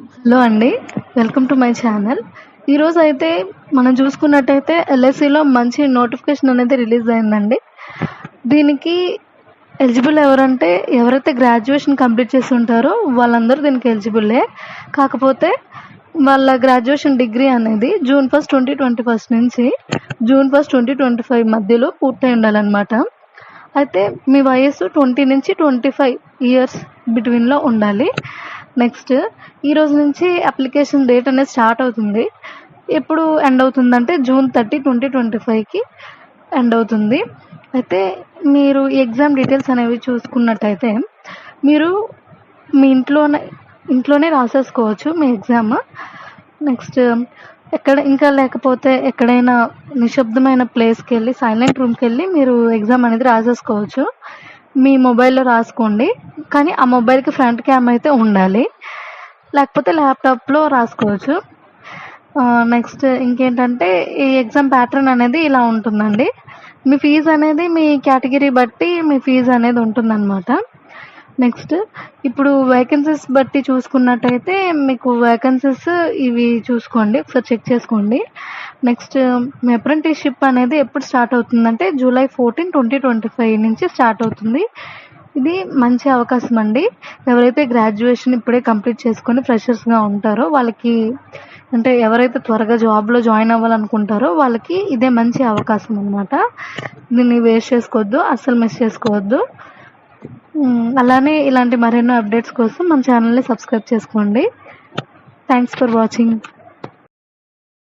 Hello అండి. Welcome to my channel. ఈరోజు అయితే మనం చూసుకున్నట్టయితే ఎల్ఐసిలో మంచి నోటిఫికేషన్ అనేది రిలీజ్ అయిందండి. దీనికి ఎలిజిబుల్ ఎవరంటే ఎవరైతే గ్రాడ్యుయేషన్ కంప్లీట్ చేసి ఉంటారో వాళ్ళందరూ దీనికి ఎలిజిబుల్లే. కాకపోతే వాళ్ళ గ్రాడ్యుయేషన్ డిగ్రీ అనేది June 1, 2021 నుంచి June 1, 2025 మధ్యలో పూర్తయి ఉండాలన్నమాట. అయితే మీ వయస్సు 20 నుంచి 25 ఇయర్స్ బిట్వీన్లో ఉండాలి. నెక్స్ట్ ఈరోజు నుంచి అప్లికేషన్ డేట్ అనేది స్టార్ట్ అవుతుంది. ఎప్పుడు ఎండ్ అవుతుందంటే June 30, 2025కి ఎండ్ అవుతుంది. అయితే మీరు ఎగ్జామ్ డీటెయిల్స్ అనేవి చూసుకున్నట్టయితే మీరు మీ ఇంట్లోనే రాసేసుకోవచ్చు మీ ఎగ్జామ్. నెక్స్ట్ ఇంకా లేకపోతే ఎక్కడైనా నిశ్శబ్దమైన ప్లేస్కి వెళ్ళి సైలెంట్ రూమ్కి వెళ్ళి మీరు ఎగ్జామ్ అనేది రాసేసుకోవచ్చు. మీ మొబైల్లో రాసుకోండి, కానీ ఆ మొబైల్కి ఫ్రంట్ క్యామ్ అయితే ఉండాలి, లేకపోతే ల్యాప్టాప్లో రాసుకోవచ్చు. నెక్స్ట్ ఇంకేంటంటే ఈ ఎగ్జామ్ ప్యాటర్న్ అనేది ఇలా ఉంటుందండి. మీ ఫీజు అనేది మీ కేటగిరీ బట్టి మీ ఫీజు అనేది ఉంటుందన్నమాట. నెక్స్ట్ ఇప్పుడు వేకెన్సీస్ బట్టి చూసుకున్నట్టయితే మీకు వేకెన్సీస్ ఇవి చూసుకోండి, ఒకసారి చెక్ చేసుకోండి. నెక్స్ట్ మీ అప్రెంటిస్షిప్ అనేది ఎప్పుడు స్టార్ట్ అవుతుందంటే July 14, 2025 నుంచి స్టార్ట్ అవుతుంది. ఇది మంచి అవకాశం అండి. ఎవరైతే గ్రాడ్యుయేషన్ ఇప్పుడే కంప్లీట్ చేసుకొని ఫ్రెషర్స్గా ఉంటారో వాళ్ళకి, అంటే ఎవరైతే త్వరగా జాబ్లో జాయిన్ అవ్వాలనుకుంటారో వాళ్ళకి ఇదే మంచి అవకాశం అన్నమాట. దీన్ని వేస్ట్ చేసుకోవద్దు, అస్సలు మిస్ చేసుకోవద్దు. అలానే ఇలాంటి మరెన్నో అప్డేట్స్ కోసం మన ఛానల్ని సబ్స్క్రైబ్ చేసుకోండి. Thanks for watching.